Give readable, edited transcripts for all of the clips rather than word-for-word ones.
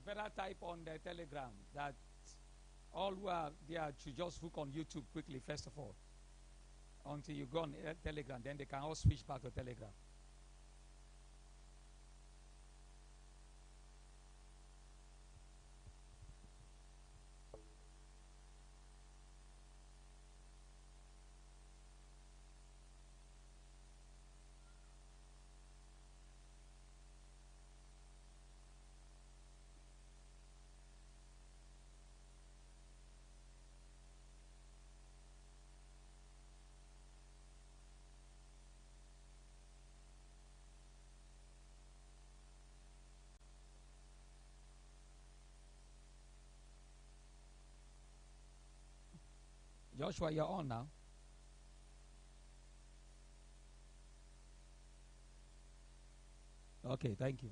better type on the Telegram that all who are there should just hook on YouTube quickly, first of all. Until you go on Telegram, then they can all switch back to Telegram. Joshua, you're on now. Okay, thank you.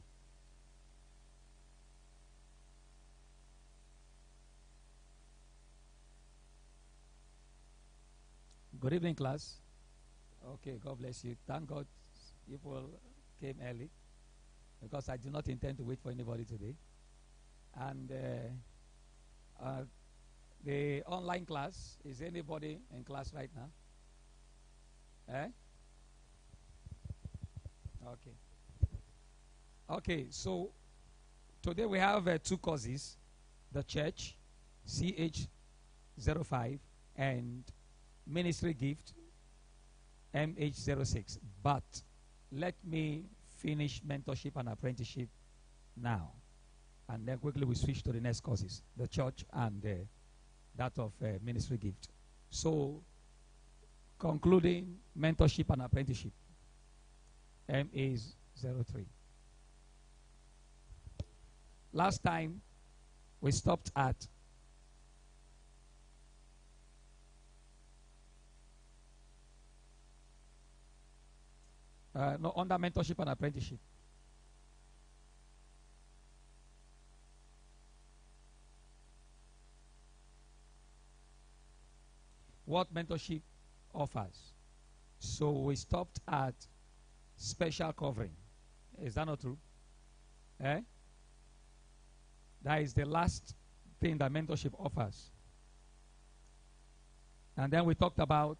Good evening, class. Okay, God bless you. Thank God people came early because I do not intend to wait for anybody today. And the online class, is anybody in class right now? Eh? Okay. Okay, so today we have 2 courses, the church, CH05, and ministry gift, MH06. But let me finish mentorship and apprenticeship now. And then quickly we switch to the next courses, the church and that of ministry gift. So, concluding mentorship and apprenticeship, MA03. Last time, we stopped at under mentorship and apprenticeship. What mentorship offers. So we stopped at special covering. Is that not true? Eh? That is the last thing that mentorship offers. And then we talked about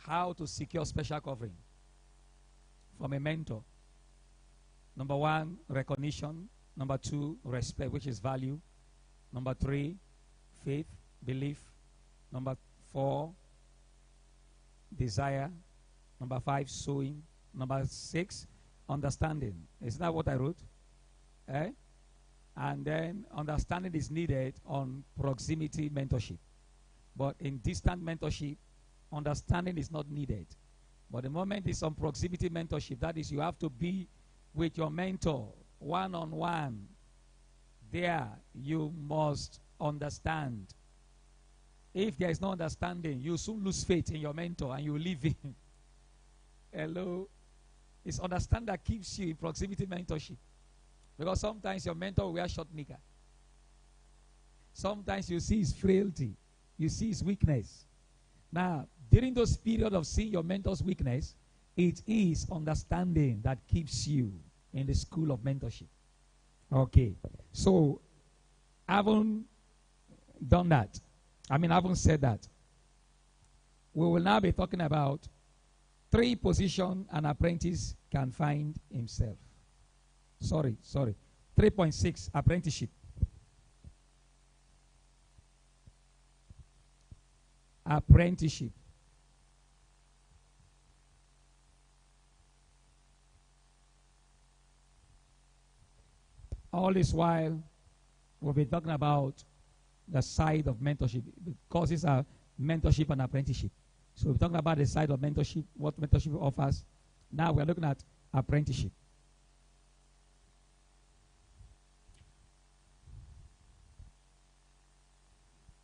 how to secure special covering from a mentor. Number 1, recognition. Number 2, respect, which is value. Number 3, faith, belief. Number 4, desire. Number 5, sowing. Number 6, understanding. Isn't that what I wrote? Eh? And then understanding is needed on proximity mentorship. But in distant mentorship, understanding is not needed. But the moment it's on proximity mentorship, that is, you have to be with your mentor one-on-one. There, you must understand. If there is no understanding, you soon lose faith in your mentor and you leave him. Hello? It's understanding that keeps you in proximity mentorship. Because sometimes your mentor will wear short knicker. Sometimes you see his frailty. You see his weakness. Now, during those periods of seeing your mentor's weakness, it is understanding that keeps you in the school of mentorship. Okay. So, I haven't done that. I haven't said that. We will now be talking about 3 positions an apprentice can find himself. Sorry. 3.6, apprenticeship. Apprenticeship. All this while, we'll be talking about the side of mentorship. The courses are mentorship and apprenticeship. So we're talking about the side of mentorship, what mentorship offers. Now we're looking at apprenticeship.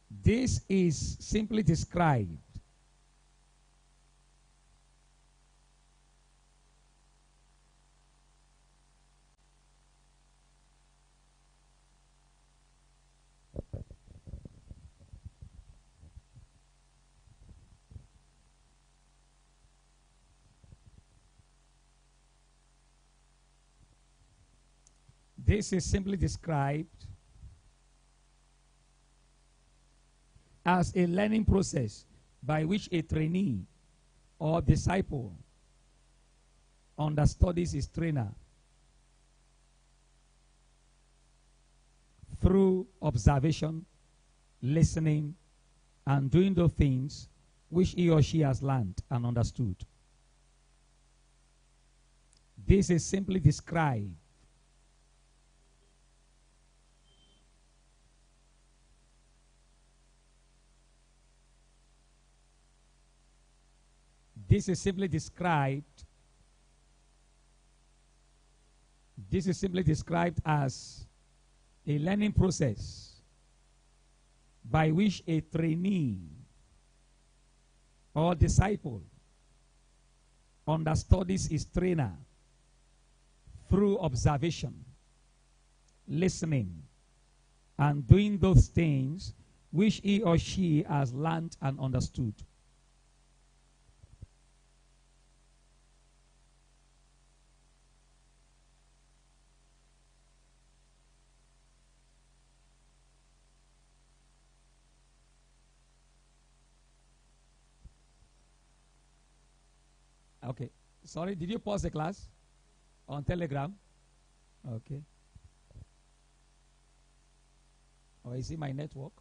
This is simply described This is simply described as a learning process by which a trainee or disciple understudies his trainer through observation, listening, and doing those things which he or she has learned and understood. This is simply described as a learning process by which a trainee or disciple understudies his trainer through observation, listening, and doing those things which he or she has learned and understood. Okay. Sorry, did you pause the class on Telegram? Okay. Or is it my network?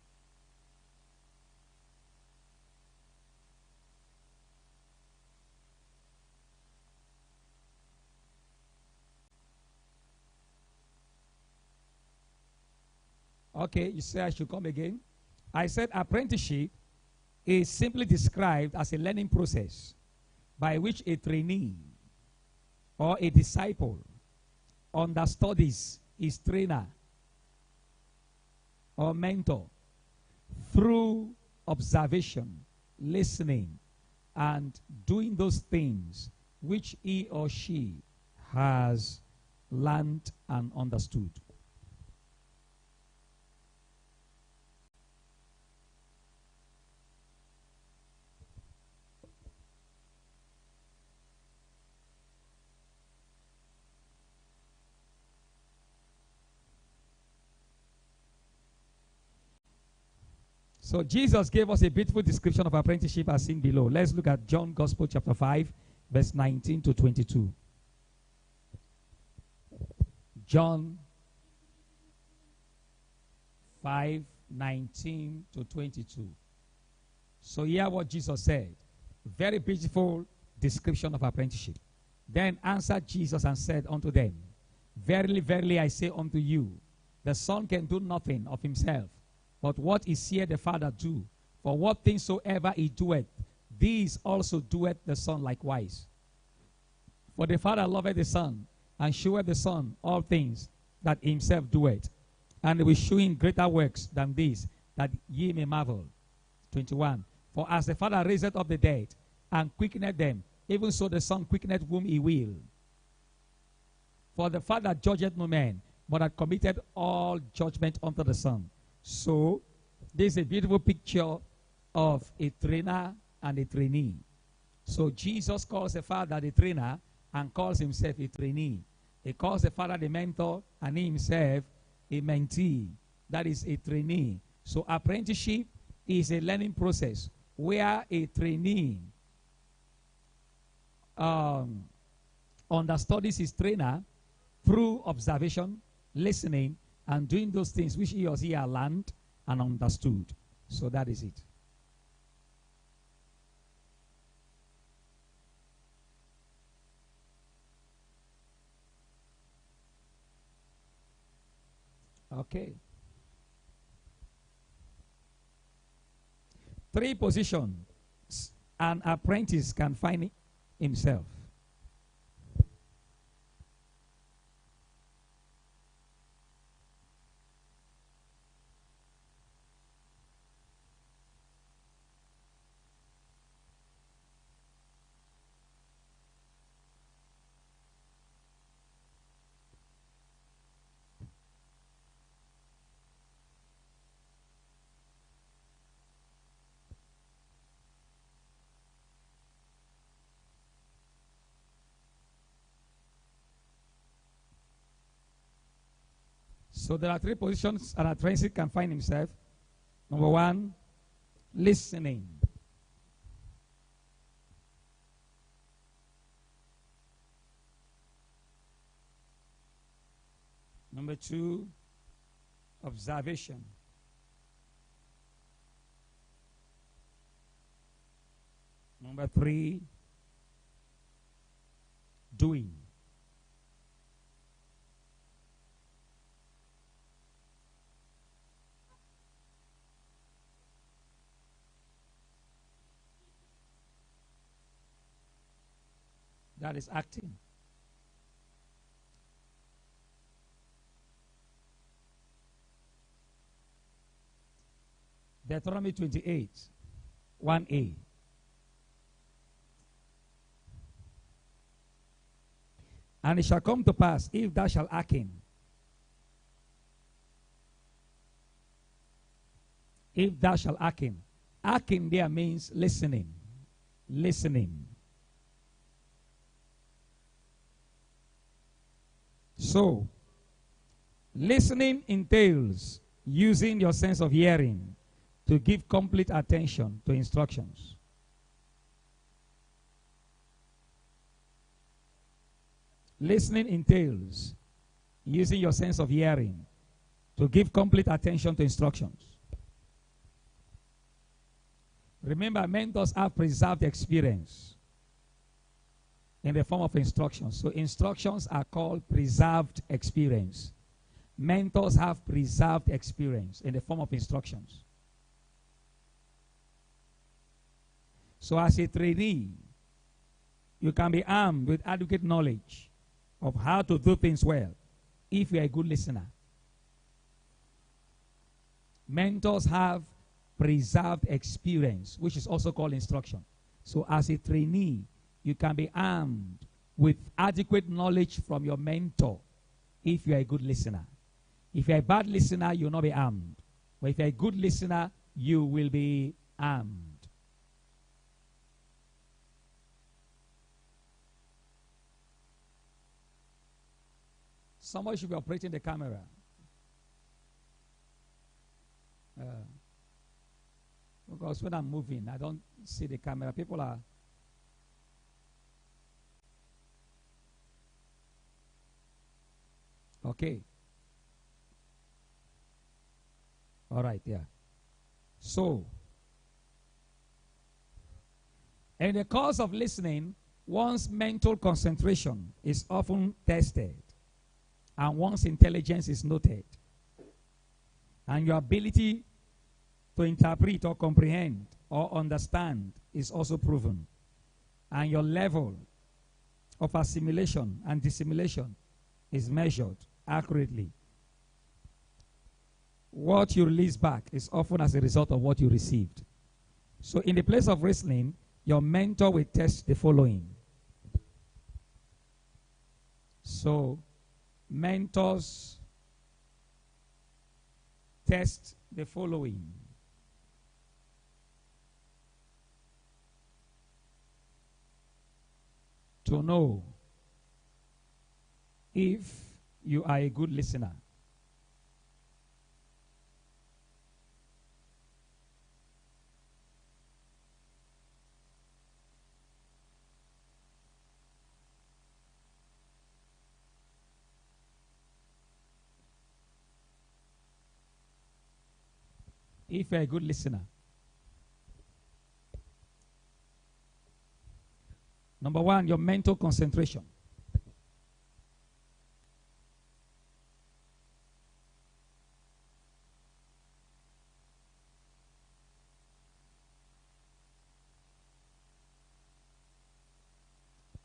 Okay, you say I should come again. I said apprenticeship is simply described as a learning process by which a trainee or a disciple understudies his trainer or mentor through observation, listening, and doing those things which he or she has learned and understood. So Jesus gave us a beautiful description of apprenticeship as seen below. Let's look at John Gospel chapter 5, verse 19 to 22. John 5, 19 to 22. So hear what Jesus said. Very beautiful description of apprenticeship. Then answered Jesus and said unto them, Verily, verily, I say unto you, the Son can do nothing of himself, but what he seeth the Father do. For what things soever he doeth, these also doeth the Son likewise. For the Father loveth the Son, and sheweth the Son all things that himself doeth. And he will shew him greater works than these, that ye may marvel. 21. For as the Father raiseth up the dead, and quickeneth them, even so the Son quickeneth whom he will. For the Father judgeth no man, but hath committed all judgment unto the Son. So, this is a beautiful picture of a trainer and a trainee. So, Jesus calls the Father the trainer and calls himself a trainee. He calls the Father the mentor and he himself a mentee. That is a trainee. So, apprenticeship is a learning process where a trainee understudies his trainer through observation, listening, and doing those things which he or she has learned and understood. So that is it. Okay. 3 positions an apprentice can find himself. So there are 3 positions an apprentice can find himself. Number 1, Listening. Number 2, observation. Number 3, doing. That is acting. Deuteronomy 28, 1a. And it shall come to pass, if thou shalt hearken, if thou shalt hearken. Hearken there means listening. Listening. So, listening entails using your sense of hearing to give complete attention to instructions. Listening entails using your sense of hearing to give complete attention to instructions. Remember, mentors have preserved experience in the form of instructions. So instructions are called preserved experience. Mentors have preserved experience in the form of instructions. So as a trainee, you can be armed with adequate knowledge of how to do things well if you are a good listener. Mentors have preserved experience, which is also called instruction. So as a trainee, you can be armed with adequate knowledge from your mentor if you are a good listener. If you are a bad listener, you will not be armed. But if you are a good listener, you will be armed. Somebody should be operating the camera. Because when I'm moving, I don't see the camera. People are... Okay. All right, yeah. So, in the course of listening, one's mental concentration is often tested, and one's intelligence is noted, and your ability to interpret or comprehend or understand is also proven, and your level of assimilation and dissimulation is measured accurately. What you release back is often as a result of what you received. So in the place of listening, your mentor will test the following. So mentors test the following. To know if you are a good listener. If you're a good listener. Number 1, your mental concentration.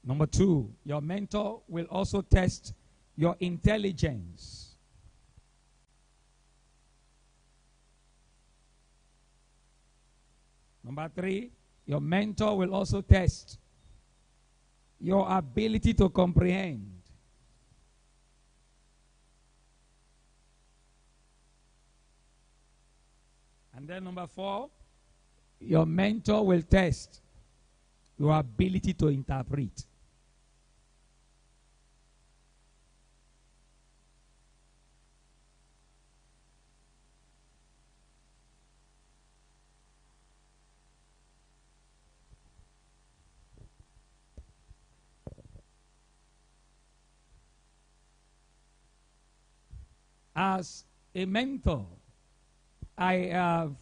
Number 2, your mentor will also test your intelligence. Number 3, your mentor will also test your ability to comprehend. And then number 4, your mentor will test your ability to interpret. As a mentor, I have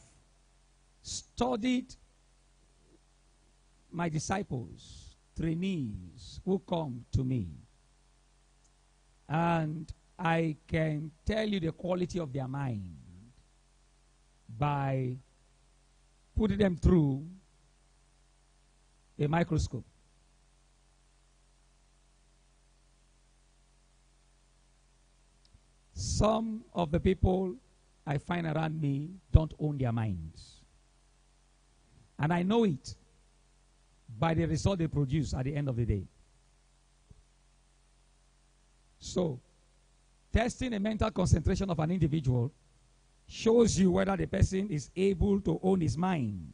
studied my disciples, trainees who come to me, and I can tell you the quality of their mind by putting them through a microscope. Some of the people I find around me don't own their minds. And I know it by the result they produce at the end of the day. So, testing a mental concentration of an individual shows you whether the person is able to own his mind.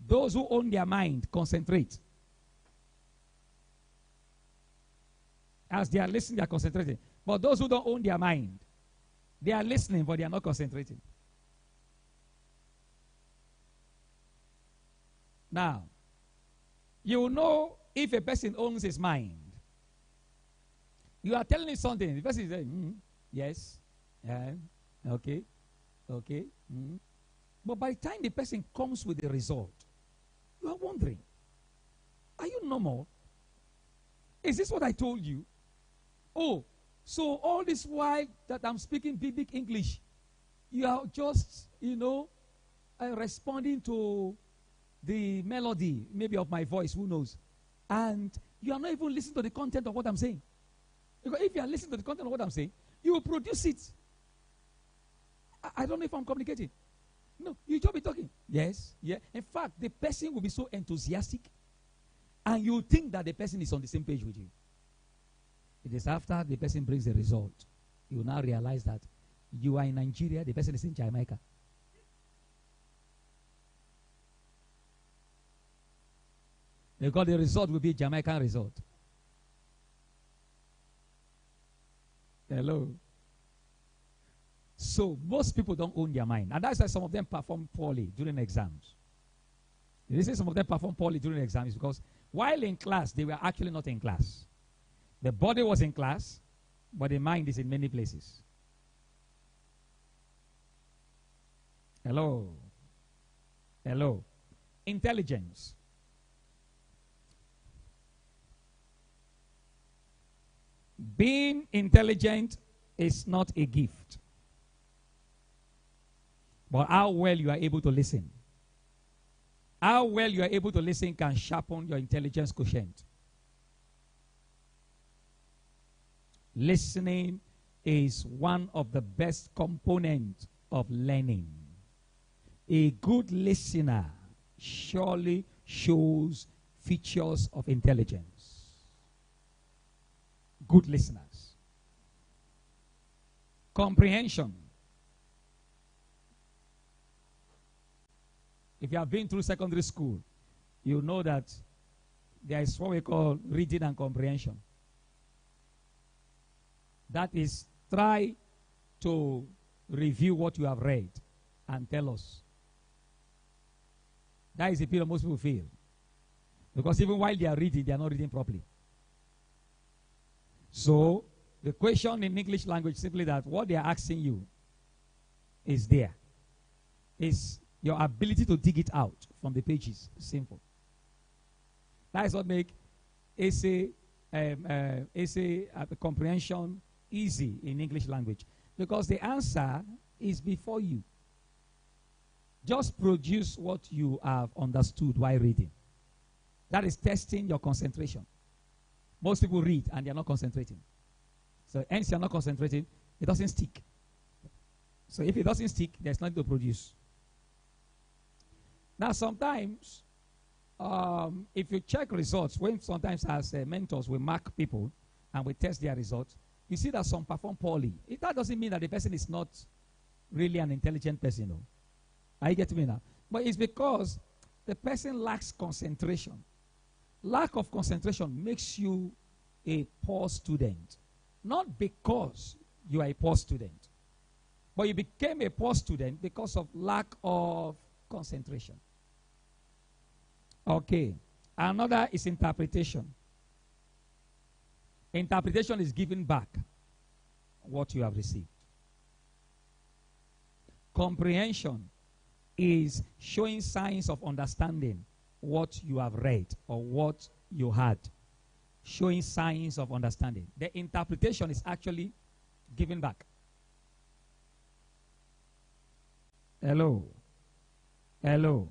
Those who own their mind concentrate. As they are listening, they are concentrating. But those who don't own their mind, they are listening, but they are not concentrating. Now, you know if a person owns his mind. You are telling him something. The person is saying, yes, okay, okay. But by the time the person comes with the result, you are wondering, are you normal? Is this what I told you? Oh, so all this while that I'm speaking big English, you are just, responding to the melody, maybe of my voice, who knows? And you are not even listening to the content of what I'm saying. Because if you are listening to the content of what I'm saying, you will produce it. I don't know if I'm communicating. No, you just be talking. Yes, yeah. In fact, the person will be so enthusiastic, and you think that the person is on the same page with you. It is after the person brings the result, you will now realize that you are in Nigeria, the person is in Jamaica. Because the result will be a Jamaican result. Hello. So most people don't own their mind. And that's why some of them perform poorly during exams. The reason some of them perform poorly during exams is because while in class, they were actually not in class. The body was in class, but the mind is in many places. Hello. Hello. Intelligence. Being intelligent is not a gift, but how well you are able to listen. How well you are able to listen can sharpen your intelligence quotient. Listening is one of the best components of learning. A good listener surely shows features of intelligence. Good listeners. Comprehension. If you have been through secondary school, you know that there is what we call reading and comprehension. That is, try to review what you have read and tell us. That is the period most people fail. Because even while they are reading, they are not reading properly. So, the question in English language is simply that what they are asking you is there. Is your ability to dig it out from the pages simple. That is what makes essay comprehension easy in English language. Because the answer is before you. Just produce what you have understood while reading. That is testing your concentration. Most people read and they are not concentrating. So hence you are not concentrating, it doesn't stick. So if it doesn't stick, there's nothing to produce. Now sometimes, if you check results, when sometimes as mentors we mark people and we test their results, you see that some perform poorly. That doesn't mean that the person is not really an intelligent person. No. Are you getting me now? But it's because the person lacks concentration. Lack of concentration makes you a poor student. Not because you are a poor student, but you became a poor student because of lack of concentration. Okay. Another is interpretation. Interpretation is giving back what you have received. Comprehension is showing signs of understanding what you have read or what you had. Showing signs of understanding. The interpretation is actually giving back. Hello. Hello.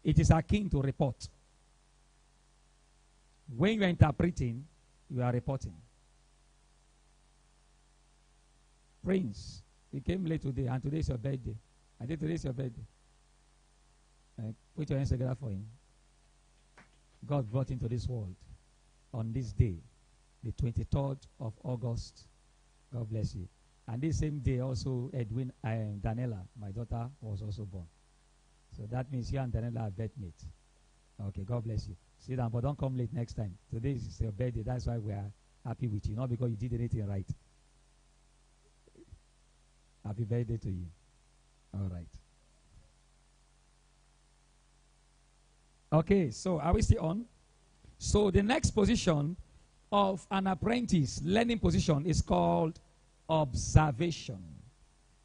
It is akin to report. When you are interpreting, you are reporting. Prince, you came late today, and today is your birthday. I think today is your birthday. Put your hands together for him. God brought him to this world on this day, the 23rd of August. God bless you. And this same day also, Edwin and Daniela, my daughter, was also born. So that means you and Daniela are birth mates. Okay, God bless you. Sit down, but don't come late next time. Today is your birthday. That's why we are happy with you, not because you did anything right. Happy birthday to you. All right. Okay, so are we still on? So the next position of an apprentice, learning position, is called observation.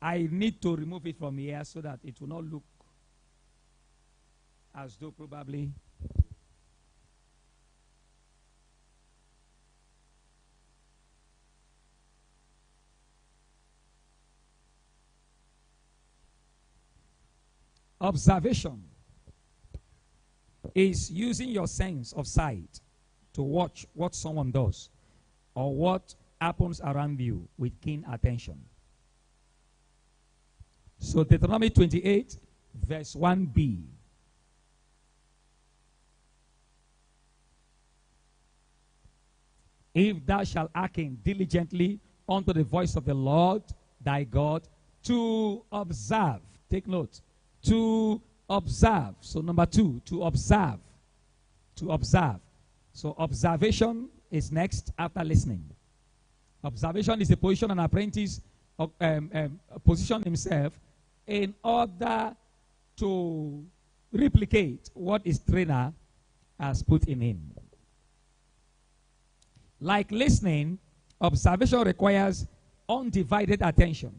I need to remove it from here so that it will not look as though probably observation is using your sense of sight to watch what someone does or what happens around you with keen attention. So Deuteronomy 28 verse 1b. If thou shalt hearken diligently unto the voice of the Lord thy God to observe, take note, to observe. So number 2, to observe. To observe. So observation is next after listening. Observation is a position an apprentice position himself in order to replicate what his trainer has put in him. Like listening, observation requires undivided attention.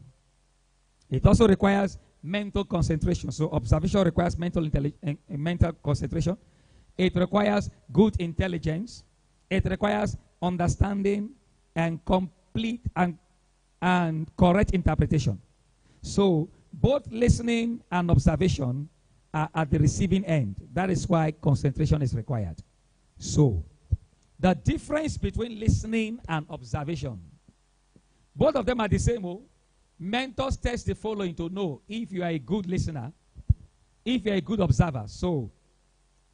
It also requires mental concentration. So observation requires mental concentration. It requires good intelligence. It requires understanding and complete and correct interpretation. So both listening and observation are at the receiving end. That is why concentration is required. So the difference between listening and observation, both of them are the same. Mentors test the following to know if you are a good listener, if you are a good observer. So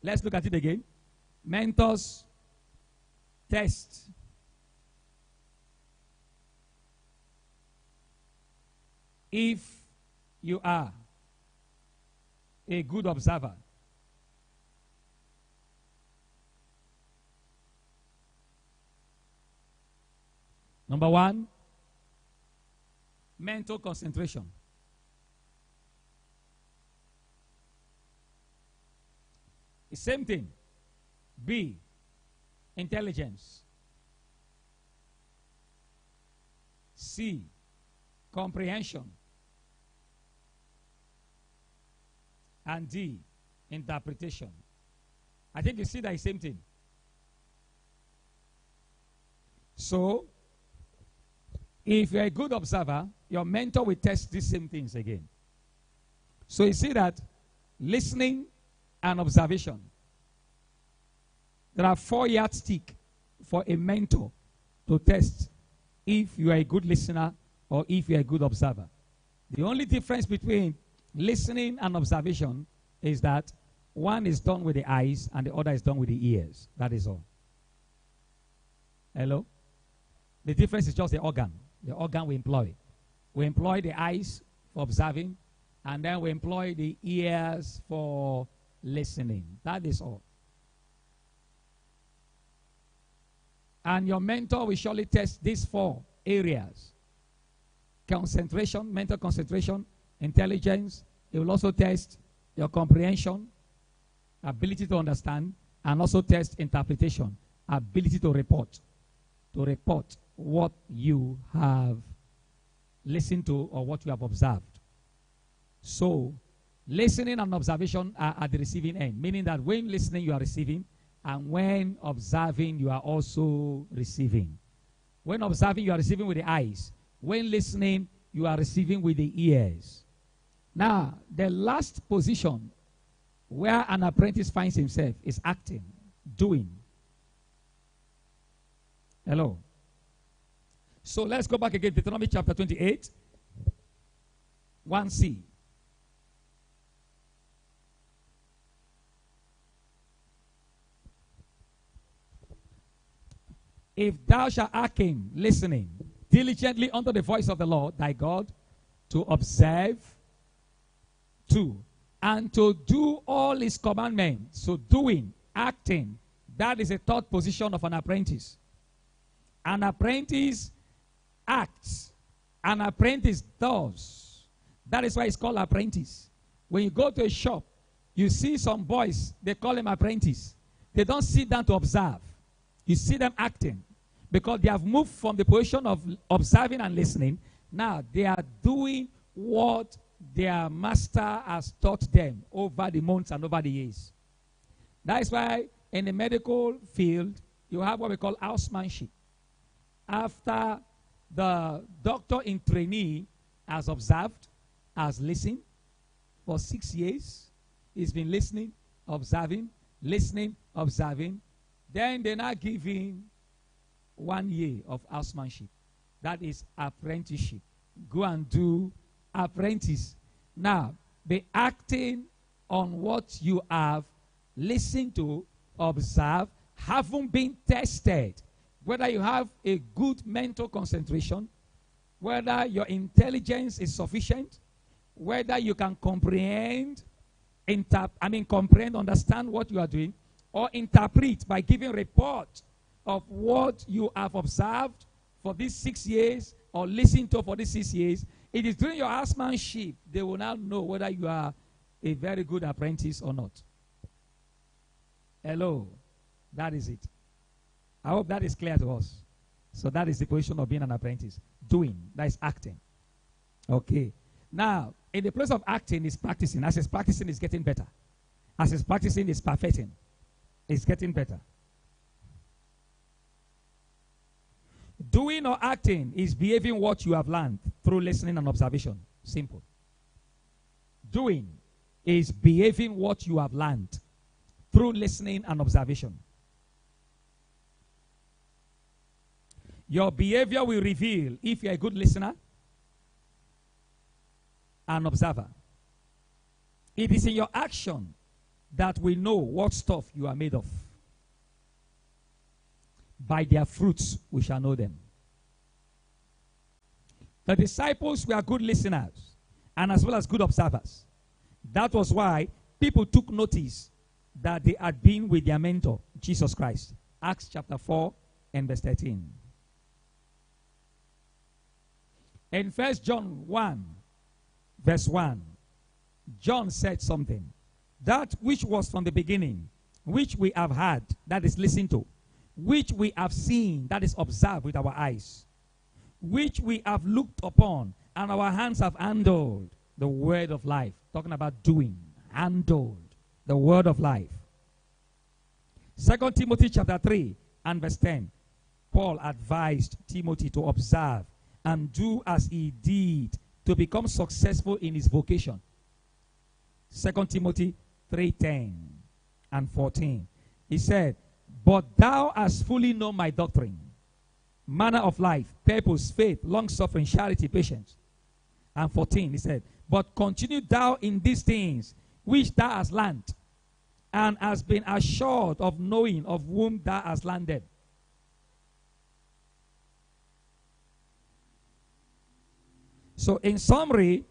let's look at it again. Mentors test if you are a good observer. Number 1, mental concentration. The same thing. B, intelligence. C, comprehension. And D, interpretation. I think you see that same thing. So, if you're a good observer, your mentor will test these same things again. So you see that listening and observation. There are 4 yardsticks for a mentor to test if you are a good listener or if you are a good observer. The only difference between listening and observation is that one is done with the eyes and the other is done with the ears. That is all. Hello? The difference is just the organ we employ. We employ the eyes for observing, and then we employ the ears for listening. That is all. And your mentor will surely test these 4 areas. Concentration, mental concentration, intelligence. It will also test your comprehension, ability to understand, and also test interpretation, ability to report. to report what you have listened to or what you have observed. So, listening and observation are at the receiving end, meaning that when listening, you are receiving, and when observing, you are also receiving. When observing, you are receiving with the eyes. When listening, you are receiving with the ears. Now, the last position where an apprentice finds himself is acting, doing. Hello. So let's go back again, Deuteronomy chapter 28, 1c. If thou shalt hearken, listening, diligently unto the voice of the Lord thy God, to observe, 2, and to do all his commandments. So doing, acting, that is a third position of an apprentice. An apprentice acts. An apprentice does. That is why it's called apprentice. When you go to a shop, you see some boys, they call them apprentice. They don't sit down to observe. You see them acting because they have moved from the position of observing and listening. Now they are doing what their master has taught them over the months and over the years. That is why in the medical field, you have what we call housemanship. After the doctor in trainee has observed, has listened for 6 years, he's been listening, observing, listening, observing. Then they now give him 1 year of housemanship. That is apprenticeship. Go and do apprentice. Now, be acting on what you have listened to, observed, haven't been tested. Whether you have a good mental concentration, whether your intelligence is sufficient, whether you can comprehend, understand what you are doing, or interpret by giving report of what you have observed for these 6 years or listened to for these 6 years. It is during your housemanship they will now know whether you are a very good apprentice or not. Hello. That is it. I hope that is clear to us. So that is the position of being an apprentice. Doing. That is acting. Okay. Now, in the place of acting is practicing. As it's practicing, it's getting better. As it's practicing, it's perfecting. It's getting better. Doing or acting is behaving what you have learned through listening and observation. Simple. Doing is behaving what you have learned through listening and observation. Your behavior will reveal if you're a good listener and observer. It is in your action that we know what stuff you are made of. By their fruits we shall know them. The disciples were good listeners and as well as good observers. That was why people took notice that they had been with their mentor, Jesus Christ. Acts chapter 4 and verse 13. In 1 John 1, verse 1, John said something. That which was from the beginning, which we have heard, that is listened to, which we have seen, that is observed with our eyes, which we have looked upon, and our hands have handled the word of life. Talking about doing, handled the word of life. 2 Timothy chapter 3 and verse 10. Paul advised Timothy to observe and do as he did to become successful in his vocation. 2 Timothy 3:10 and 14. He said, but thou hast fully known my doctrine, manner of life, purpose, faith, long-suffering, charity, patience. And 14, he said, but continue thou in these things which thou hast learned, and hast been assured of knowing of whom thou hast learned them. So in summary,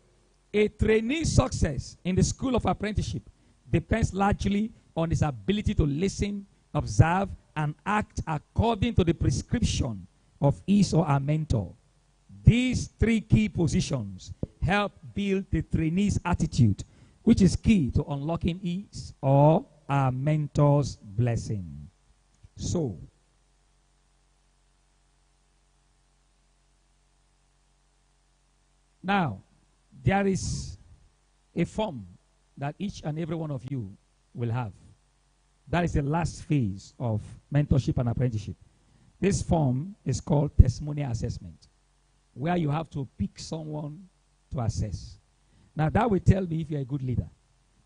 a trainee's success in the school of apprenticeship depends largely on his ability to listen, observe, and act according to the prescription of his or her mentor. These three key positions help build the trainee's attitude, which is key to unlocking his or her mentor's blessing. So, Now, there is a form that each and every one of you will have. That is the last phase of mentorship and apprenticeship. This form is called testimonial assessment, where you have to pick someone to assess. Now, that will tell me if you're a good leader.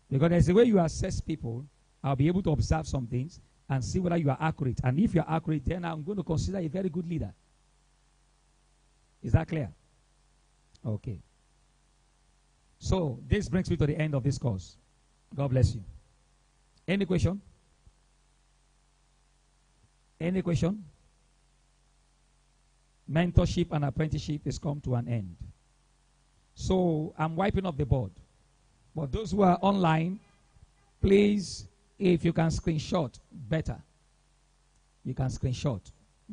Because there's a way you assess people. I'll be able to observe some things and see whether you are accurate. And if you're accurate, then I'm going to consider a very good leader. Is that clear? Okay. So, this brings me to the end of this course. God bless you. Any question? Any question? Mentorship and apprenticeship has come to an end. So, I'm wiping off the board. But those who are online, please, if you can screenshot, better. You can screenshot.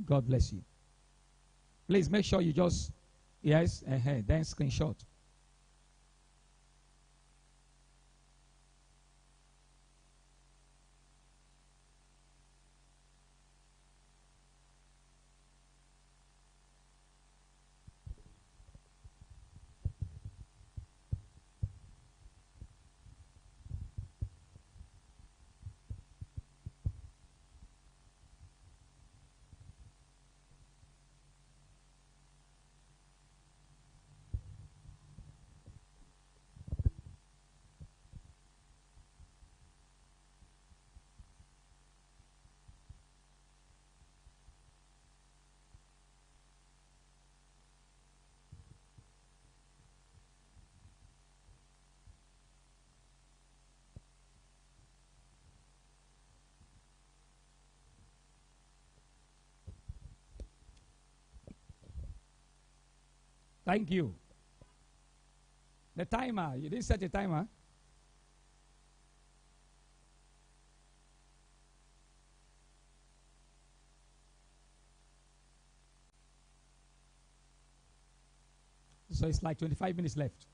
God bless you. Please make sure you just, yes, then screenshot. Thank you. The timer, you didn't set a timer? So it's like 25 minutes left.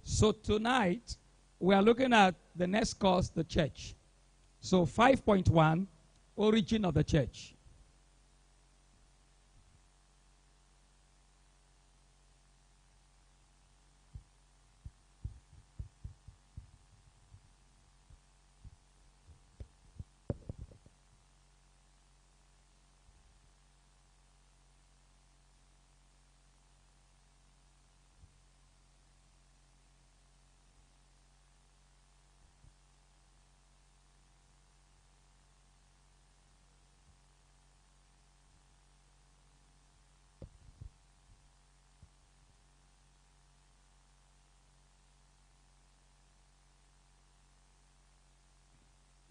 So tonight, we are looking at the next course, the church. So 5.1, origin of the church.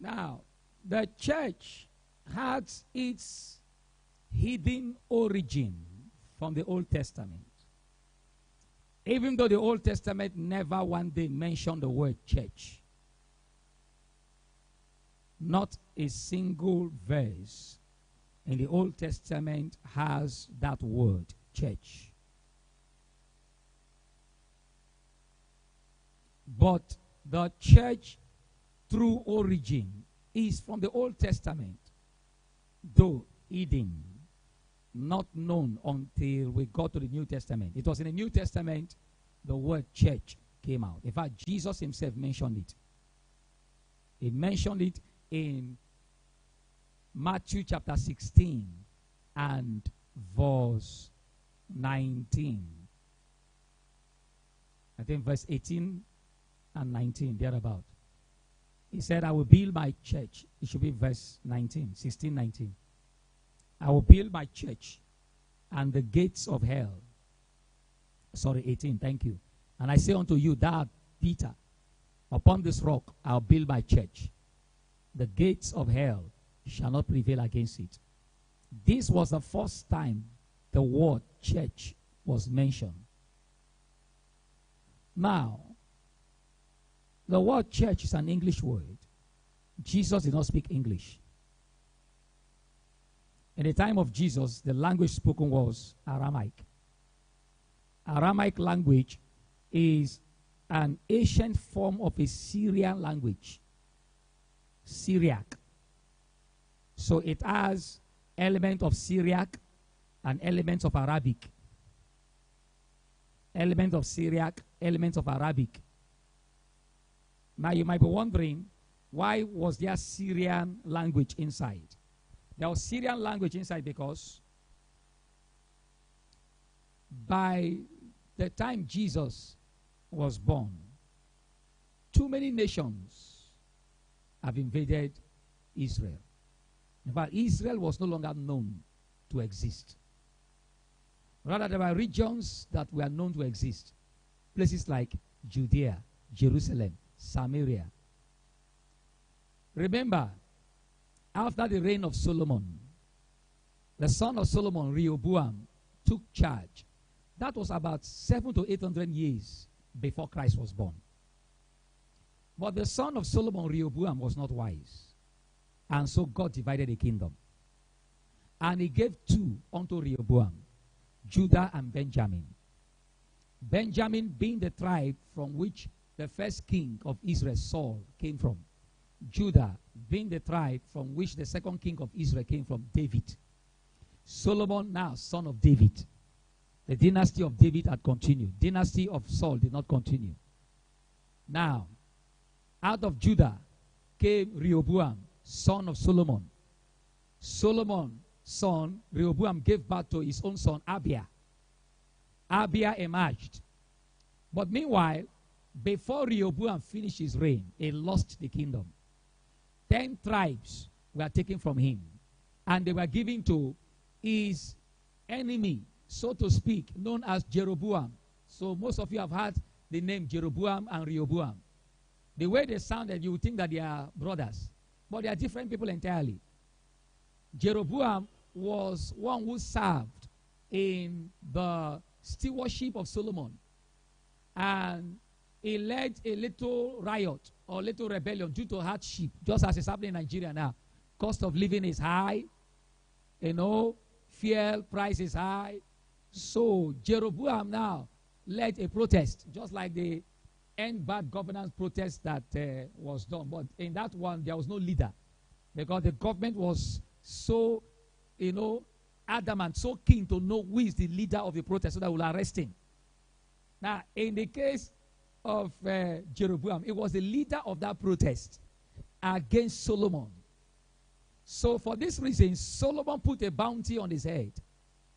Now, the church has its hidden origin from the Old Testament. Even though the Old Testament never one day mentioned the word church, not a single verse in the Old Testament has that word, church. But the church true origin is from the Old Testament, though hidden, not known until we got to the New Testament. It was in the New Testament the word church came out. In fact, Jesus himself mentioned it. He mentioned it in Matthew chapter 16 and verse 19. I think verse 18 and 19, thereabout. He said, I will build my church. It should be verse 19, 16, 19. I will build my church and the gates of hell. Sorry, 18, thank you. And I say unto you, thou Peter, upon this rock I'll build my church. The gates of hell shall not prevail against it. This was the first time the word church was mentioned. Now, the word church is an English word. Jesus did not speak English. In the time of Jesus, the language spoken was Aramaic. Aramaic language is an ancient form of a Syrian language, Syriac. So it has element of Syriac and elements of Arabic. Element of Syriac, elements of Arabic. Now you might be wondering, why was there Syrian language inside? There was Syrian language inside because by the time Jesus was born, too many nations have invaded Israel. In fact, Israel was no longer known to exist. Rather, there were regions that were known to exist. Places like Judea, Jerusalem, Samaria. Remember, after the reign of Solomon, the son of Solomon, Rehoboam, took charge. That was about 700 to 800 years before Christ was born. But the son of Solomon, Rehoboam, was not wise. And so God divided the kingdom. And he gave two unto Rehoboam, Judah and Benjamin. Benjamin being the tribe from which the first king of Israel, Saul, came from. Judah being the tribe from which the second king of Israel came from, David. Solomon, now son of David. The dynasty of David had continued. Dynasty of Saul did not continue. Now, out of Judah came Rehoboam, son of Solomon. Solomon, son, Rehoboam gave birth to his own son, Abiah. Abiah emerged. But meanwhile, before Rehoboam finished his reign, he lost the kingdom. 10 tribes were taken from him, and they were given to his enemy, so to speak, known as Jeroboam. So most of you have heard the name Jeroboam and Rehoboam. The way they sounded, you would think that they are brothers, but they are different people entirely. Jeroboam was one who served in the stewardship of Solomon, and he led a little riot or little rebellion due to hardship, just as is happening in Nigeria now. Cost of living is high, fuel price is high. So Jeroboam now led a protest, just like the End Bad Governance protest that was done. But in that one, there was no leader, because the government was so, adamant, so keen to know who is the leader of the protest so that will arrest him. Now, in the case of Jeroboam, it was the leader of that protest against Solomon. So for this reason, Solomon put a bounty on his head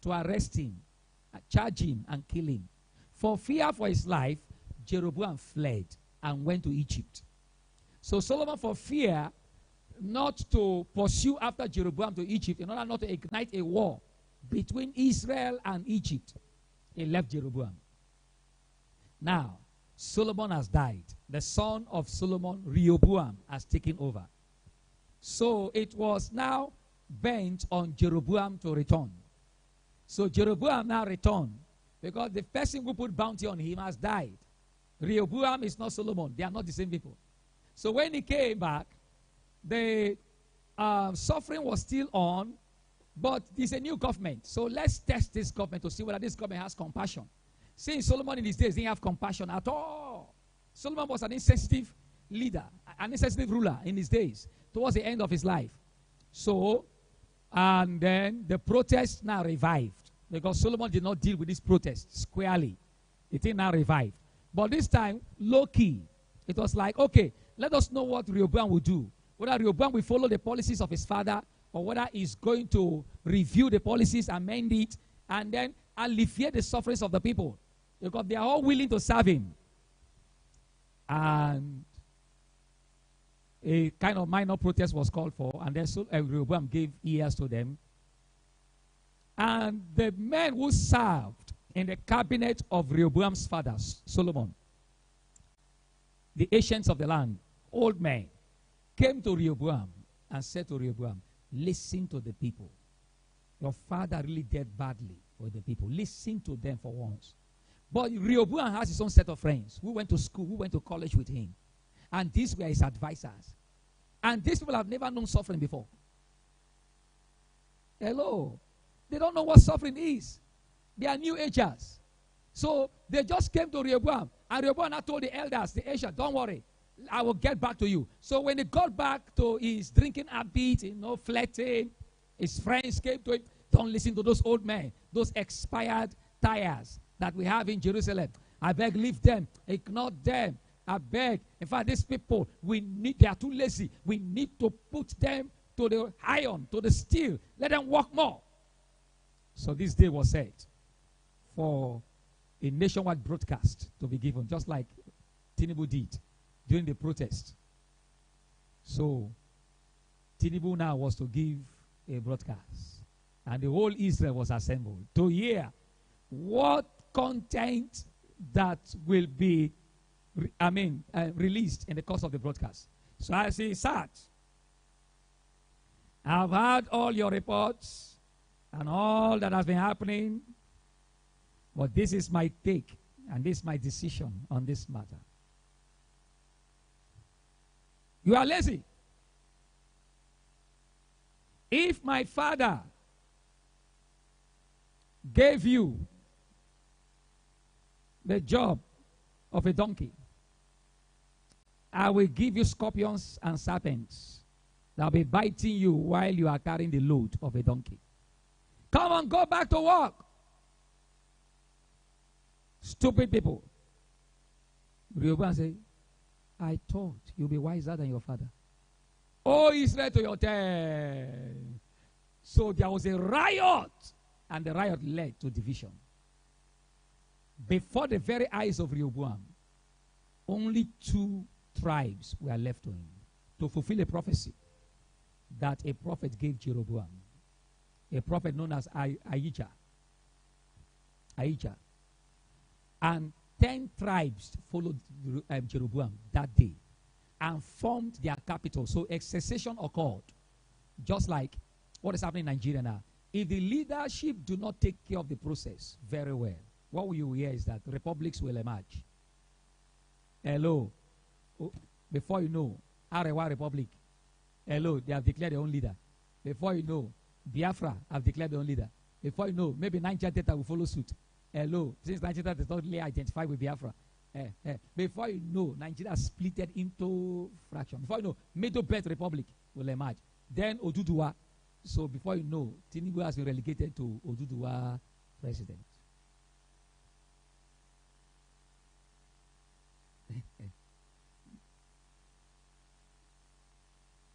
to arrest him, charge him, and kill him. For fear for his life, Jeroboam fled and went to Egypt. So Solomon, for fear not to pursue after Jeroboam to Egypt, in order not to ignite a war between Israel and Egypt, he left Jeroboam. Now, Solomon has died. The son of Solomon, Rehoboam, has taken over. So it was now bent on Jeroboam to return. So Jeroboam now returned, because the person who put bounty on him has died. Rehoboam is not Solomon. They are not the same people. So when he came back, the suffering was still on, but it's a new government. So let's test this government to see whether this government has compassion. Since Solomon in his days didn't have compassion at all. Solomon was an insensitive leader, an insensitive ruler in his days, towards the end of his life. So, and then the protest now revived, because Solomon did not deal with this protest squarely. The thing now revived. But this time, low-key, it was like, okay, let us know what Rehoboam will do. Whether Rehoboam will follow the policies of his father, or whether he's going to review the policies, amend it, and then alleviate the sufferings of the people. Because they are all willing to serve him. And a kind of minor protest was called for, and then Rehoboam gave ears to them. And the men who served in the cabinet of Rehoboam's father, Solomon, the ancients of the land, old men, came to Rehoboam and said to Rehoboam, listen to the people. Your father really did badly with the people. Listen to them for once. But Rehoboam has his own set of friends who went to school, who went to college with him. And these were his advisors. And these people have never known suffering before. Hello. They don't know what suffering is. They are new agers. So they just came to Rehoboam And Rehoboam now told the elders, the Asia, don't worry, I will get back to you. So when he got back to his drinking habit, flirting, his friends came to him. Don't listen to those old men, those expired tires that we have in Jerusalem. I beg, leave them, ignore them. I beg. In fact, these people, they are too lazy. We need to put them to the iron, to the steel. Let them work more. So this day was set for a nationwide broadcast to be given, just like Tinubu did during the protest. So Tinubu now was to give a broadcast, and the whole Israel was assembled to hear what content that will be released in the course of the broadcast. So as he sat, I've heard all your reports and all that has been happening, but this is my take and this is my decision on this matter. You are lazy. If my father gave you the job of a donkey, I will give you scorpions and serpents that will be biting you while you are carrying the load of a donkey. Come on, go back to work. Stupid people. Rehoboam said, I thought you'll be wiser than your father. Oh, Israel, to your turn. So there was a riot, and the riot led to division. Before the very eyes of Rehoboam, only 2 tribes were left to him to fulfill a prophecy that a prophet gave Jeroboam. A prophet known as Ahijah. And 10 tribes followed Jeroboam that day and formed their capital. So a secession occurred, just like what is happening in Nigeria now. If the leadership do not take care of the process very well, what you hear is that republics will emerge. Hello. Oh, before you know, Arewa Republic. Hello, they have declared their own leader. Before you know, Biafra have declared their own leader. Before you know, maybe Niger Delta will follow suit. Hello, since Niger Delta does not really identify with Biafra. Before you know, Nigeria is splitted into fractions. Before you know, Middle Belt Republic will emerge. Then Oduduwa. So before you know, Tinubu has been relegated to Oduduwa president.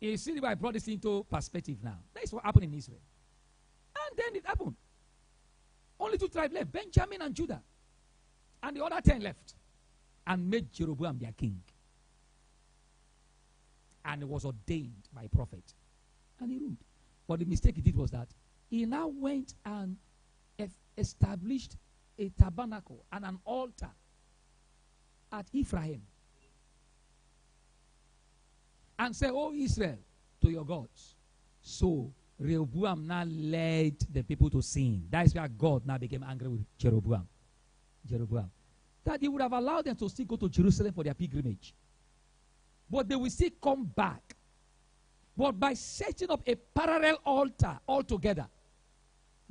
You see why I brought this into perspective now. That is what happened in Israel. And then it happened. Only 2 tribes left, Benjamin and Judah. And the other 10 left. And made Jeroboam their king. And it was ordained by prophet. And he ruled. But the mistake he did was that he now went and established a tabernacle and an altar at Ephraim. And said, "Oh Israel, to your gods." So Rehoboam now led the people to sin. That is where God now became angry with Jeroboam. That he would have allowed them to still go to Jerusalem for their pilgrimage. But they will still come back. But by setting up a parallel altar altogether,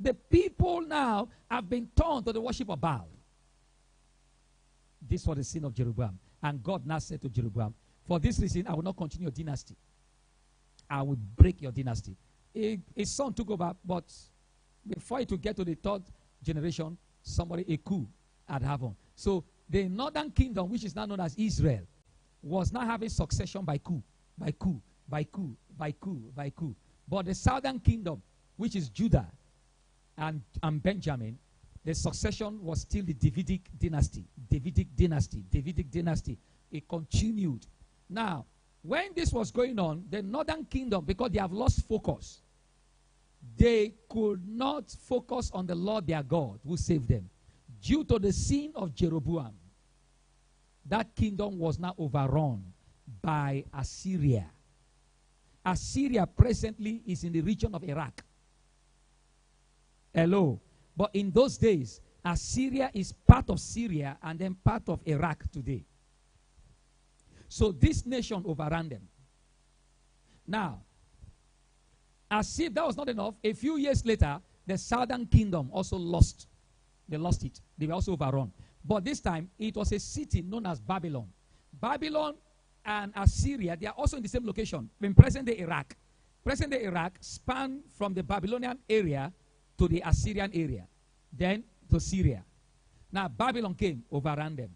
the people now have been turned to the worship of Baal. This was the sin of Jeroboam. And God now said to Jeroboam, "For this reason, I will not continue your dynasty. I will break your dynasty." His son took over, but before he could get to the 3rd generation, a coup had happened. So the northern kingdom, which is now known as Israel, was now having succession by coup. But the southern kingdom, which is Judah and Benjamin, the succession was still the Davidic dynasty. It continued. Now, when this was going on, the northern kingdom, because they have lost focus, they could not focus on the Lord their God who saved them. Due to the sin of Jeroboam, that kingdom was now overrun by Assyria. Assyria presently is in the region of Iraq. Hello. But in those days, Assyria is part of Syria and then part of Iraq today. So this nation overran them. Now, as if that was not enough, a few years later, the southern kingdom also lost. They lost it. They were also overrun. But this time, it was a city known as Babylon. Babylon and Assyria, they are also in the same location in present-day Iraq. Present-day Iraq span from the Babylonian area to the Assyrian area, then to Syria. Now, Babylon came, overran them.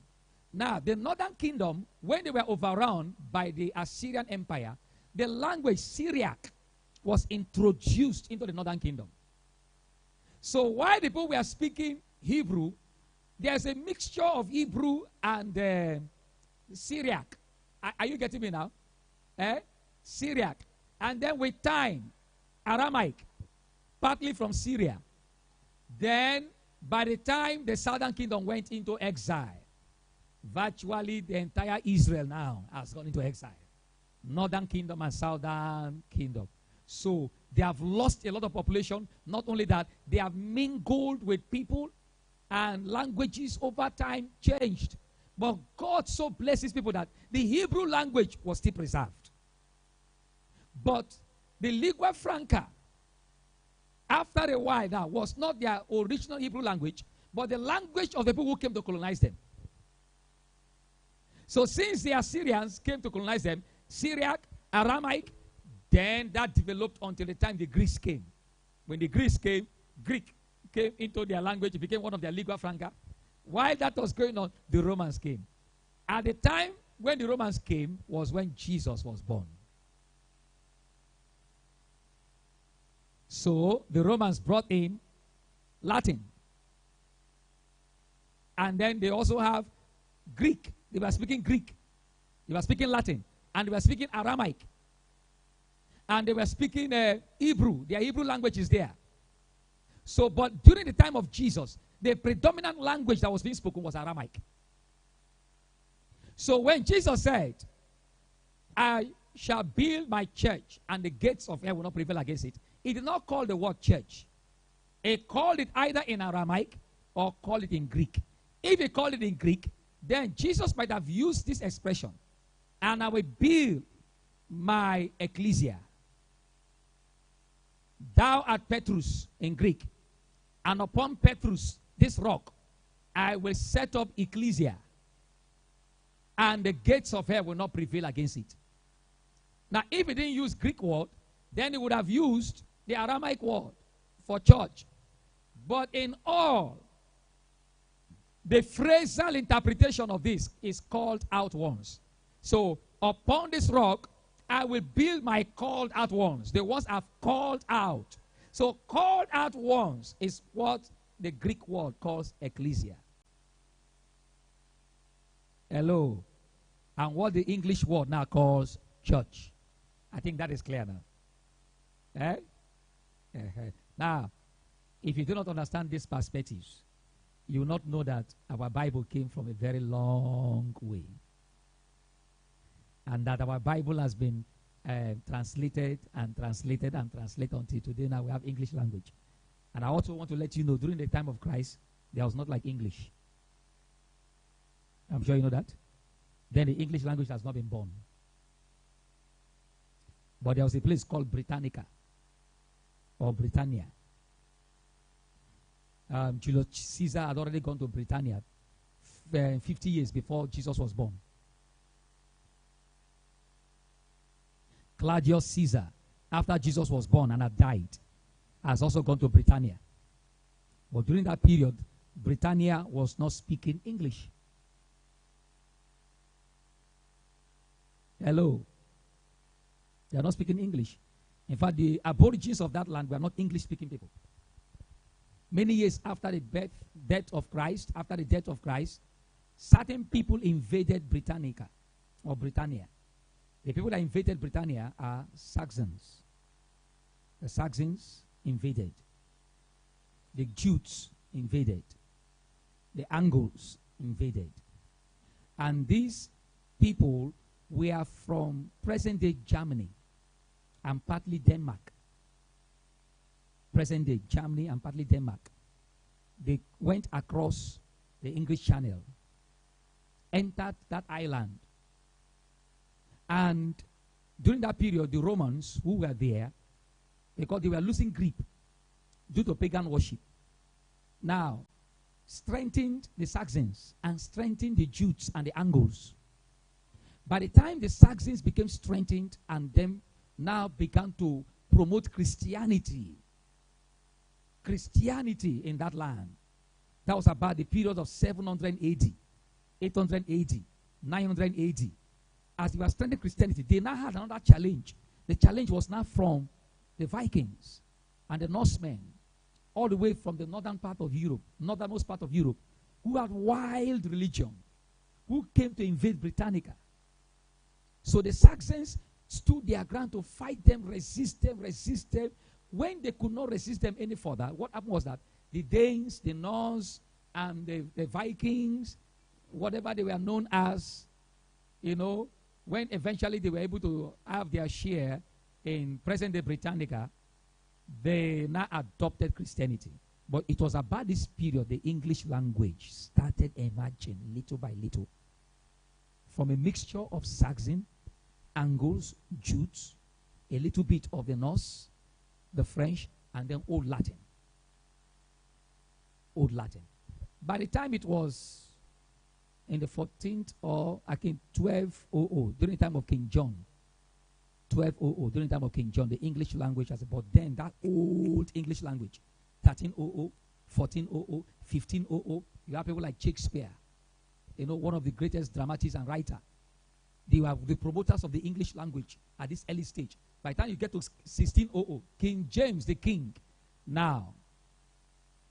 Now, the northern kingdom, when they were overrun by the Assyrian Empire, the language Syriac was introduced into the northern kingdom. So while the people were speaking Hebrew, there's a mixture of Hebrew and Syriac. Are you getting me now? Syriac. And then with time, Aramaic, partly from Syria. Then, by the time the southern kingdom went into exile, virtually the entire Israel now has gone into exile. Northern kingdom and southern kingdom. So, they have lost a lot of population. Not only that, they have mingled with people and languages over time changed. But God so blesses people that the Hebrew language was still preserved. But the lingua franca, after a while now, was not their original Hebrew language, but the language of the people who came to colonize them. So since the Assyrians came to colonize them, Syriac, Aramaic, then that developed until the time the Greeks came. When the Greeks came, Greek came into their language. It became one of their lingua franca. While that was going on, the Romans came. At the time when the Romans came was when Jesus was born. So the Romans brought in Latin. And then they also have Greek. They were speaking Greek. They were speaking Latin. And they were speaking Aramaic. And they were speaking Hebrew. Their Hebrew language is there. So, but during the time of Jesus, the predominant language that was being spoken was Aramaic. So when Jesus said, I shall build my church, and the gates of hell will not prevail against it, he did not call the word church. He called it either in Aramaic or called it in Greek. If he called it in Greek, then Jesus might have used this expression, and I will build my ecclesia. Thou art Petrus in Greek, and upon Petrus, this rock, I will set up ecclesia, and the gates of hell will not prevail against it. Now, if he didn't use Greek word, then he would have used the Aramaic word for church. But in all, the phrasal interpretation of this is called out ones. So, upon this rock, I will build my called out ones. The ones I've called out. So, called out ones is what the Greek word calls ecclesia. Hello. And what the English word now calls church. I think that is clear now. Now, if you do not understand these perspectives, you will not know that our Bible came from a very long way. And that our Bible has been translated and translated and translated until today. Now we have English language. And I also want to let you know, during the time of Christ, there was not like English. I'm sure you know that. Then the English language has not been born. But there was a place called Britannica or Britannia. Julius Caesar had already gone to Britannia 50 years before Jesus was born. Claudius Caesar, after Jesus was born and had died, has also gone to Britannia. But during that period, Britannia was not speaking English. Hello. They are not speaking English. In fact, the aborigines of that land were not English-speaking people. Many years after the death of Christ, certain people invaded Britannica or Britannia. The people that invaded Britannia are Saxons. The Saxons invaded. The Jutes invaded. The Angles invaded. And these people were from present-day Germany and partly Denmark. Present-day Germany and partly Denmark. They went across the English Channel, entered that island. And during that period, the Romans who were there, because they were losing grip due to pagan worship. Now, strengthened the Saxons and strengthened the Jutes and the Angles. By the time the Saxons became strengthened and then now began to promote Christianity in that land, that was about the period of 700 AD, 800 AD, 900 AD. As they were strengthening Christianity, they now had another challenge. The challenge was now from the Vikings and the Norsemen, all the way from the northern part of Europe, northernmost part of Europe, who had wild religion, who came to invade Britannica. So the Saxons stood their ground to fight them, resist them. When they could not resist them any further, what happened was that the Danes, the Norse, and the Vikings, whatever they were known as, when eventually they were able to have their share in present-day Britannica, they now adopted Christianity. But it was about this period the English language started emerging little by little from a mixture of Saxon, Angles, Jutes, a little bit of the Norse, the French, and then Old Latin. Old Latin. By the time it was in the 14th or I think 1200, during the time of King John, 1200, during the time of King John, the English language has about then that old English language, 1300, 1400, 1500. You have people like Shakespeare, one of the greatest dramatists and writer. They were the promoters of the English language at this early stage. By the time you get to 1600, King James the King now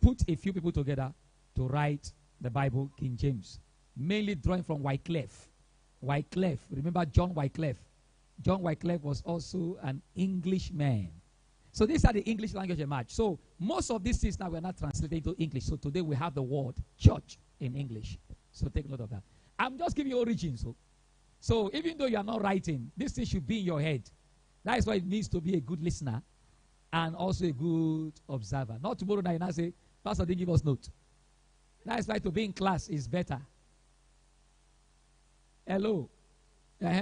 put a few people together to write the Bible, King James, mainly drawing from Wycliffe. Remember John Wycliffe? John Wycliffe was also an Englishman. So these are the English language emerged. So most of these things now we're not translating to English. So today we have the word church in English. So take note of that. I'm just giving you origins. So even though you are not writing, this thing should be in your head. That is why it needs to be a good listener and also a good observer. Not tomorrow night and I say, Pastor didn't give us note. That is why to be in class is better. Hello.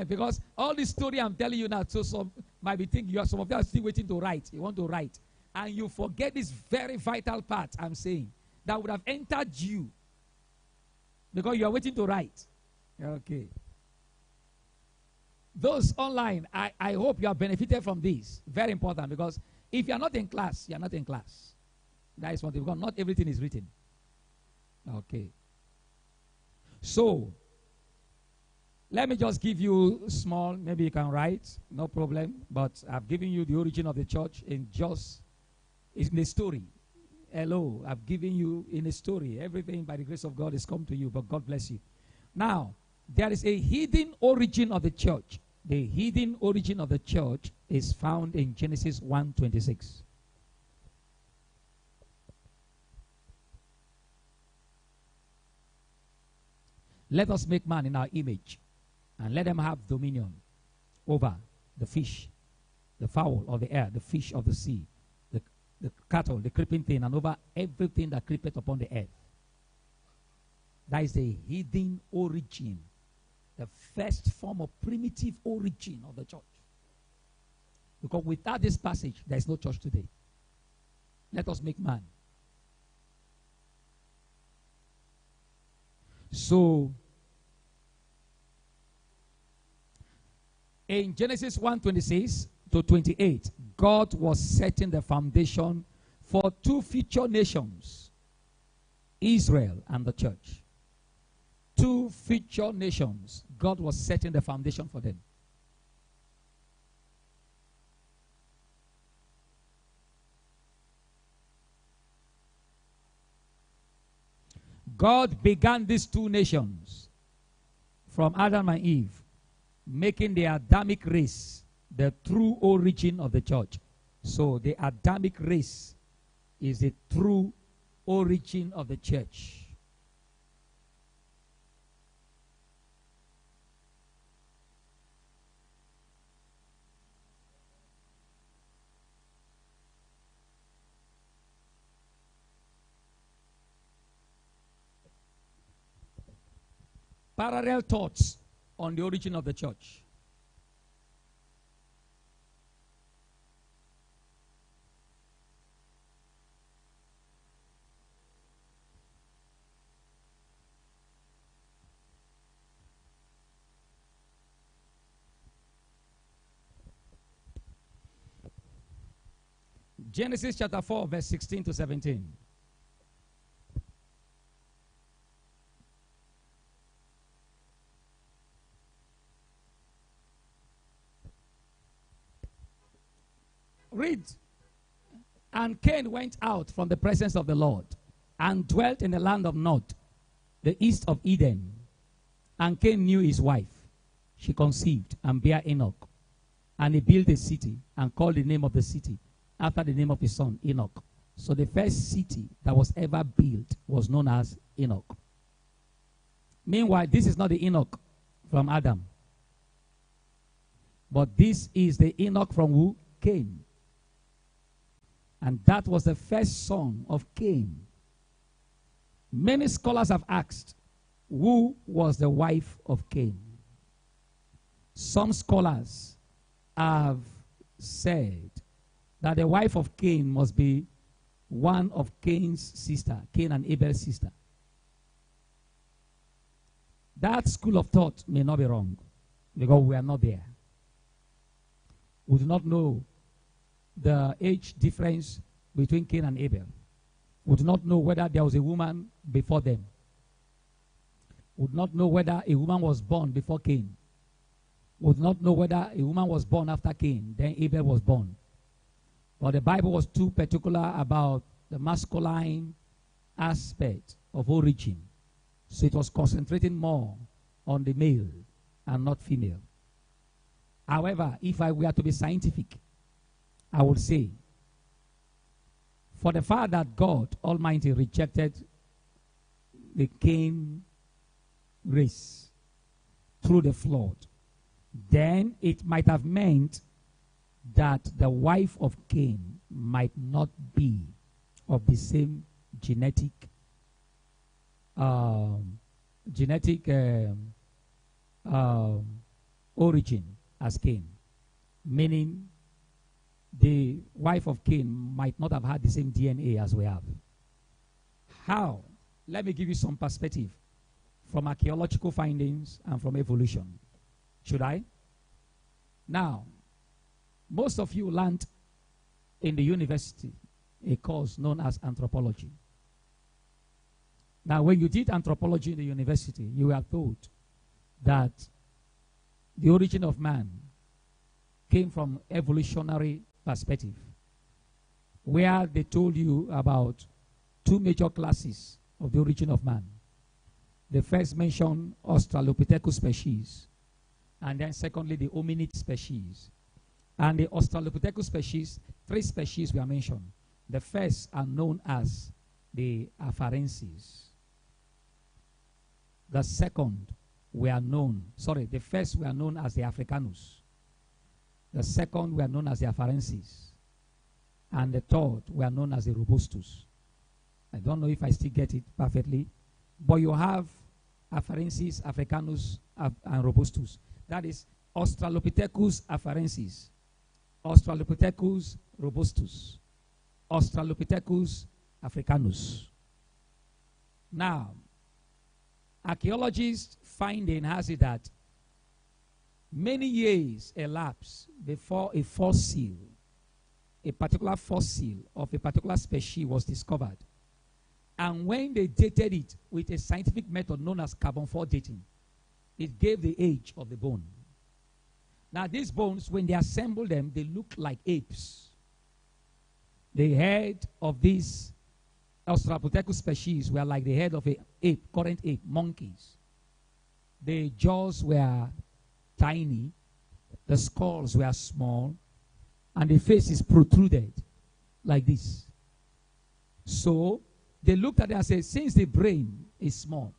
Because all this story I'm telling you now, so some might be thinking, some of you are still waiting to write. You want to write. And you forget this very vital part I'm saying that would have entered you because you are waiting to write. Okay. Those online, I hope you have benefited from this. Very important, because if you are not in class, you are not in class. That is one thing, because not everything is written. Okay. So, let me just give you small, maybe you can write, no problem, but I've given you the origin of the church in a story. Hello, I've given you in a story. Everything by the grace of God has come to you, but God bless you. Now, there is a hidden origin of the church. The hidden origin of the church is found in Genesis 1:26. Let us make man in our image, and let them have dominion over the fish, the fowl of the air, the fish of the sea, the cattle, the creeping thing, and over everything that creepeth upon the earth. That is the hidden origin, the first form of primitive origin of the church. Because without this passage, there is no church today. Let us make man. So, in Genesis 1:26 to 28, God was setting the foundation for two future nations, Israel and the church. Two future nations, God was setting the foundation for them. God began these two nations from Adam and Eve, making the Adamic race the true origin of the church. So the Adamic race is the true origin of the church. Parallel thoughts on the origin of the church. Genesis chapter 4, verse 16 to 17. Read. And Cain went out from the presence of the Lord and dwelt in the land of Nod, the east of Eden. And Cain knew his wife. She conceived and bare Enoch. And he built a city and called the name of the city after the name of his son, Enoch. So the first city that was ever built was known as Enoch. Meanwhile, this is not the Enoch from Adam. But this is the Enoch from who? Cain. And that was the first son of Cain. Many scholars have asked, who was the wife of Cain? Some scholars have said that the wife of Cain must be one of Cain's sister, Cain and Abel's sister. That school of thought may not be wrong, because we are not there. We do not know the age difference between Cain and Abel. We do not know whether there was a woman before them. We do not know whether a woman was born before Cain. We do not know whether a woman was born after Cain, then Abel was born. But the Bible was too particular about the masculine aspect of origin. So it was concentrating more on the male and not female. However, if I were to be scientific, I would say, for the fact that God Almighty rejected the Cain race through the flood, then it might have meant that the wife of Cain might not be of the same genetic origin as Cain, meaning the wife of Cain might not have had the same DNA as we have. How? Let me give you some perspective from archaeological findings and from evolution. Should I? Now, most of you learned in the university a course known as anthropology. Now, when you did anthropology in the university, you were told that the origin of man came from evolutionary perspective, where they told you about two major classes of the origin of man. The first mentioned Australopithecus species, and then secondly the hominid species. And the Australopithecus species, 3 species were mentioned. The first are known as the Afarenses. The first were known as the Africanus. The second were known as the Afarenses. And the third were known as the Robustus. I don't know if I still get it perfectly, but you have Afarenses, Africanus, and Robustus. That is Australopithecus afarensis, Australopithecus robustus, Australopithecus africanus. Now, archaeologists' finding has it that many years elapsed before a fossil, a particular fossil of a particular species was discovered. And when they dated it with a scientific method known as carbon-4 dating, it gave the age of the bone. Now, these bones, when they assemble them, they look like apes. The head of these Australopithecus species were like the head of an ape, current ape, monkeys. The jaws were tiny, the skulls were small, and the faces protruded like this. So, they looked at it and said, since the brain is small,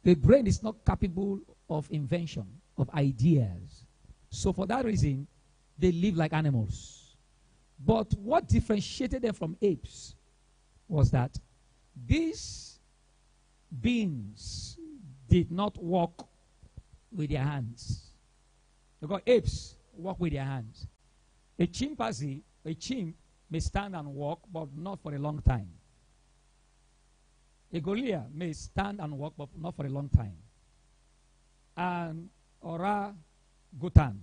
the brain is not capable of invention, of ideas. So for that reason, they live like animals. But what differentiated them from apes was that these beings did not walk with their hands. Because apes walk with their hands. A chimpanzee, a chimp, may stand and walk, but not for a long time. A gorilla may stand and walk, but not for a long time. And orangutan,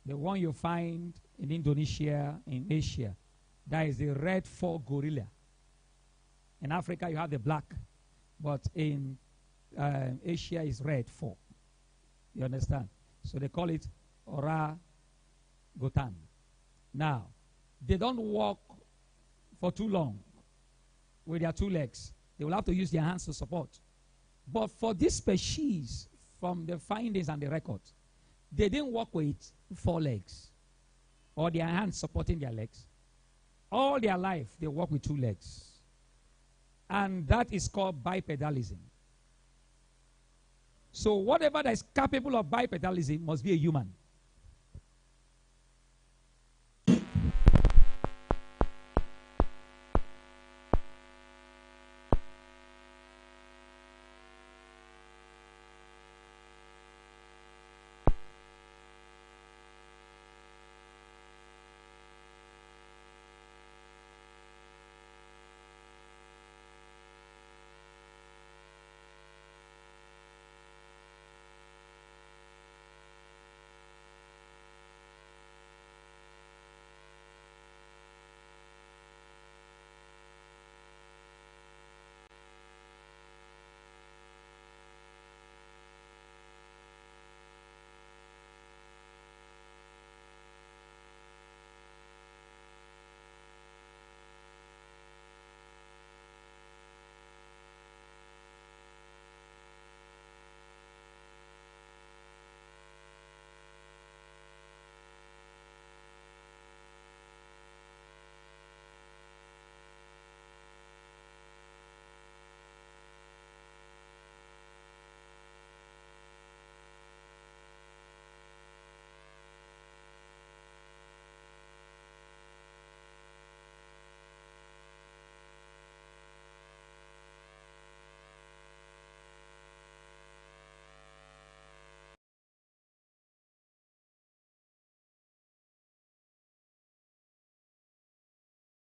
the one you find in Indonesia, in Asia, That is the red 4 gorilla. In Africa, you have the black, but in Asia is red 4. You understand? So they call it Ora Gotan. Now, they don't walk for too long with their 2 legs. They will have to use their hands to support. But for this species, from the findings and the records, they didn't walk with 4 legs or their hands supporting their legs. All their life, they walk with 2 legs. And that is called bipedalism. So whatever that is capable of bipedalism must be a human.